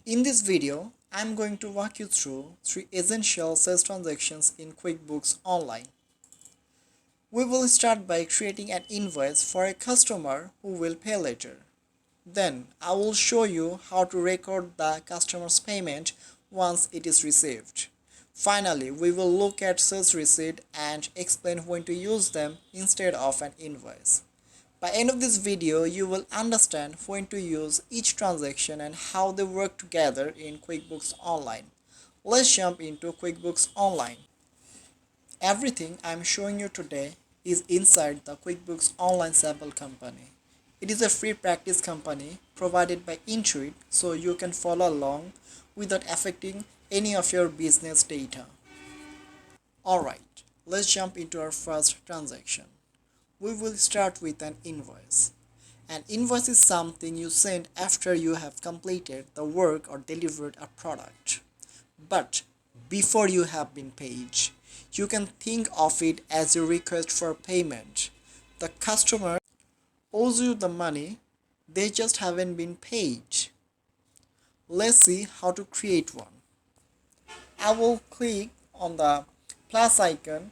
In this video, I'm going to walk you through 3 essential sales transactions in QuickBooks Online. We will start by creating an invoice for a customer who will pay later. Then, I will show you how to record the customer's payment once it is received. Finally, we will look at sales receipt and explain when to use them instead of an invoice. By end of this video, you will understand when to use each transaction and how they work together in QuickBooks Online. Let's jump into QuickBooks Online. Everything I'm showing you today is inside the QuickBooks Online sample company. It is a free practice company provided by Intuit, so you can follow along without affecting any of your business data. Alright, let's jump into our first transaction. We will start with an invoice. An invoice is something you send after you have completed the work or delivered a product, but before you have been paid. You can think of it as a request for payment. The customer owes you the money, they just haven't been paid. Let's see how to create one. I will click on the plus icon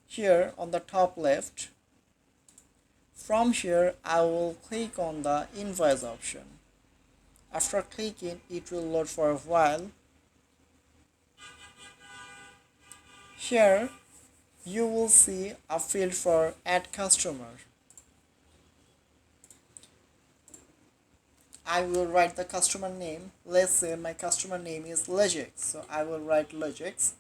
here on the top left. From here, I will click on the invoice option. After clicking, it will load for a while. Here, you will see a field for add customer. I will write the customer name. Let's say my customer name is Ledgax, so I will write Ledgax.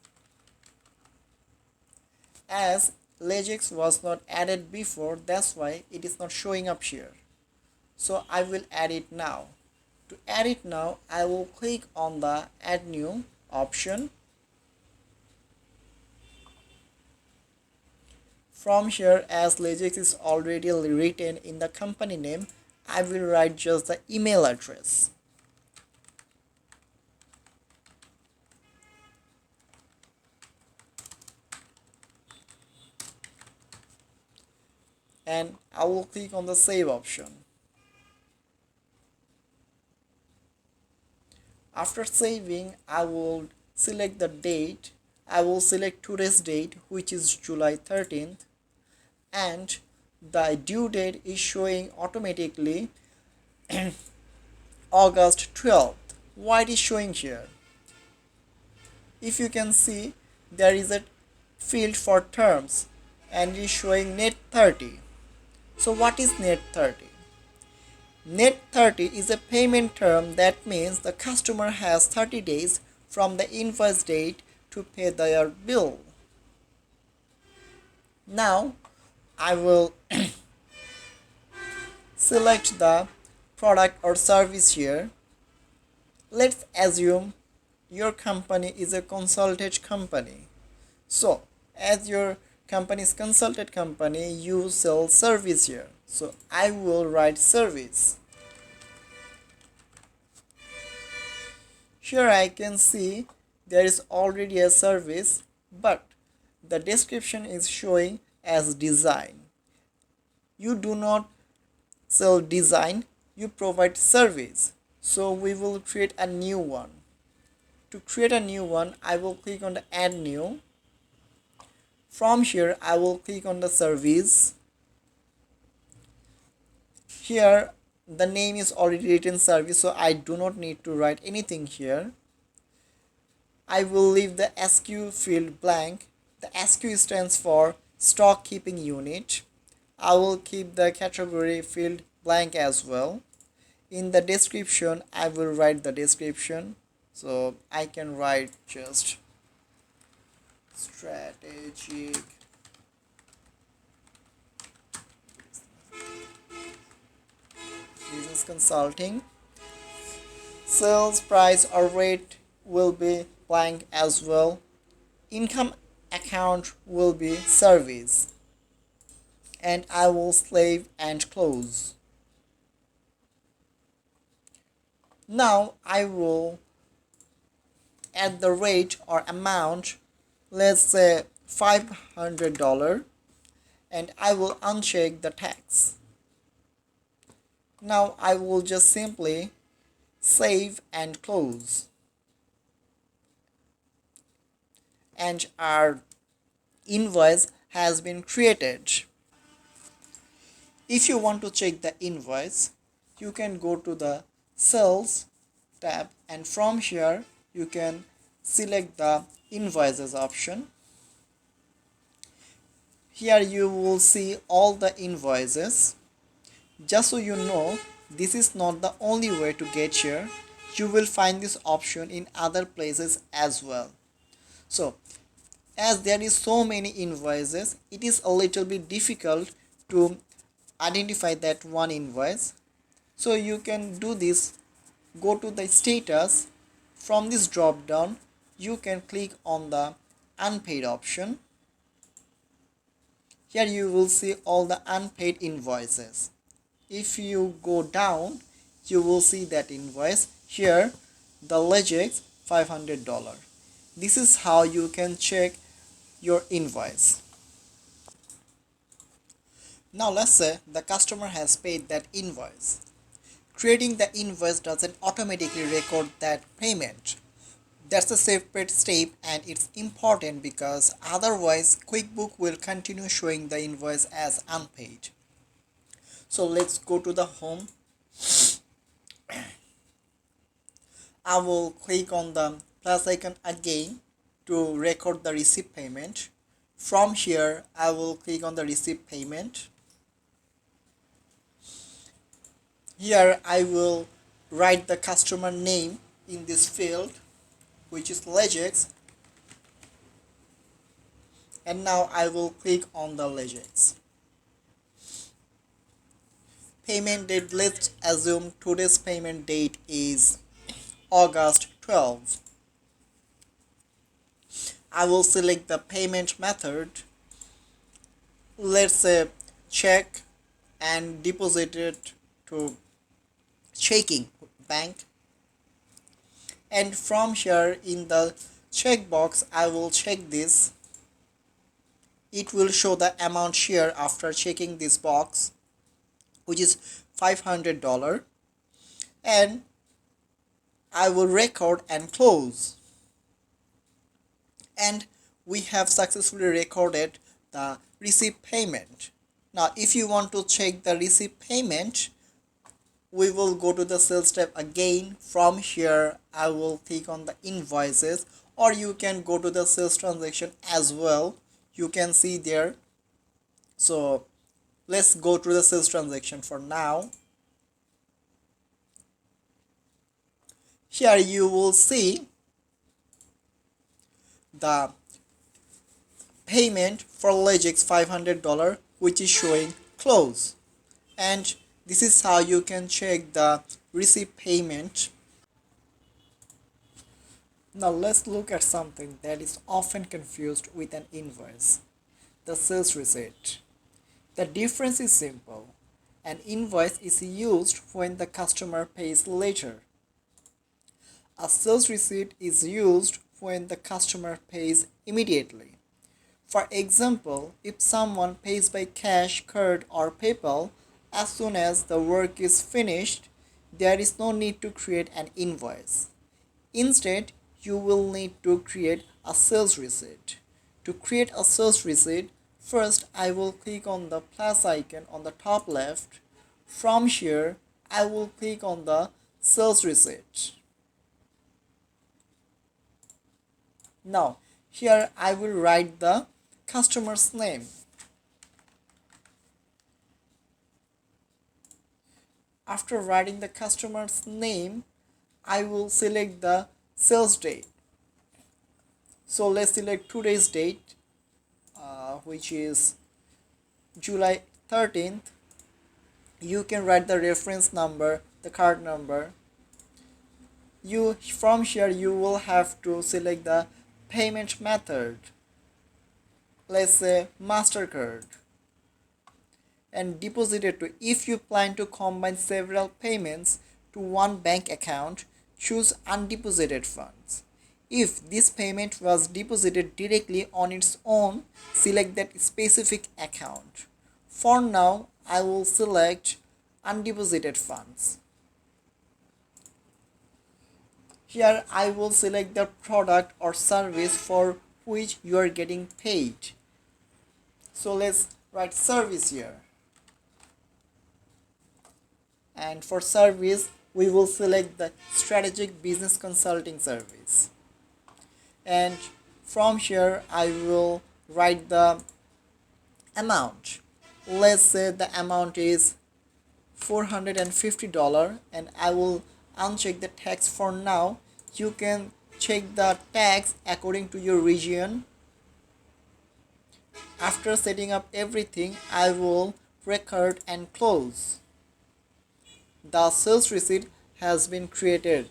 As Ledgax was not added before, that's why it is not showing up here. So I will add it now. To add it now, I will click on the add new option. From here, as Ledgax is already written in the company name, I will write just the email address. And I will click on the save option. After saving, I will select the date. I will select today's date, which is July 13th, and the due date is showing automatically August 12th. Why it is showing here? If you can see, there is a field for terms and it is showing net 30. So what is net 30? Net 30 is a payment term that means the customer has 30 days from the invoice date to pay their bill. Now I will select the product or service here. Let's assume your company is a consulted company. So as your company's consulted company, you sell service here. So I will write service. Here I can see there is already a service, but the description is showing as design. You do not sell design, you provide service. So we will create a new one. To create a new one, I will click on the add new. From here, I will click on the service. Here, the name is already written service, so I do not need to write anything here. I will leave the SQ field blank. The SQ stands for stock keeping unit. I will keep the category field blank as well. In the description, I will write the description. So I can write just strategic business consulting. Sales price or rate will be blank as well. Income account will be service. And I will save and close. Now I will add the rate or amount, let's say $500, and I will uncheck the tax. Now I will just simply save and close, and our invoice has been created. If you want to check the invoice, you can go to the sales tab, and from here you can select the invoices option. Here you will see all the invoices. Just so you know, this is not the only way to get here. You will find this option in other places as well. So as there is so many invoices, it is a little bit difficult to identify that one invoice. So you can do this. Go to the status. From this drop down you can click on the unpaid option. Here you will see all the unpaid invoices. If you go down, you will see that invoice here, the Ledgax $500. This is how you can check your invoice. Now let's say the customer has paid that invoice. Creating the invoice doesn't automatically record that payment. That's a separate step, and it's important because otherwise QuickBooks will continue showing the invoice as unpaid. So let's go to the home. I will click on the plus icon again to record the receipt payment. From here I will click on the receipt payment. Here I will write the customer name in this field, which is Ledgax, and now I will click on the Ledgax. Payment date, let's assume today's payment date is August 12. I will select the payment method. Let's say check and deposit it to checking bank. And from here in the checkbox I will check this. It will show the amount here after checking this box, which is $500, and I will record and close. And we have successfully recorded the receipt payment. Now if you want to check the receipt payment, we will go to the sales tab again. From here I will click on the invoices, or you can go to the sales transaction as well. You can see there. So let's go to the sales transaction for now. Here you will see the payment for Ledgax $500, which is showing close. And this is how you can check the receipt payment. Now let's look at something that is often confused with an invoice: the sales receipt. The difference is simple. An invoice is used when the customer pays later. A sales receipt is used when the customer pays immediately. For example, if someone pays by cash, card, or PayPal as soon as the work is finished, there is no need to create an invoice. Instead, you will need to create a sales receipt. To create a sales receipt, first I will click on the plus icon on the top left. From here, I will click on the sales receipt. Now, here I will write the customer's name. After writing the customer's name, I will select the sales date. So let's select today's date, which is July 13th. You can write the reference number, the card number. From here you will have to select the payment method. Let's say MasterCard, and deposit it to. If you plan to combine several payments to one bank account, choose undeposited funds. If this payment was deposited directly on its own, select that specific account. For now, I will select undeposited funds. Here I will select the product or service for which you are getting paid. So let's write service here. And for service, we will select the strategic business consulting service. And from here, I will write the amount. Let's say the amount is $450 and I will uncheck the tax for now. You can check the tax according to your region. After setting up everything, I will record and close. The sales receipt has been created.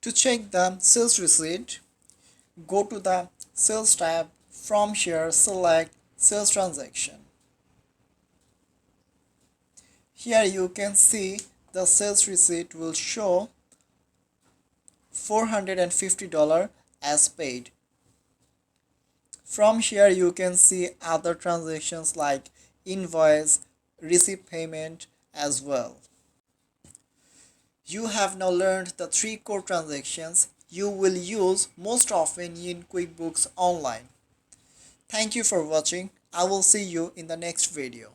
To check the sales receipt, go to the sales tab. From here, select sales transaction. Here you can see the sales receipt will show $450 as paid. From here you can see other transactions like invoice, receipt payment as well. You have now learned the 3 core transactions you will use most often in QuickBooks Online. Thank you for watching. I will see you in the next video.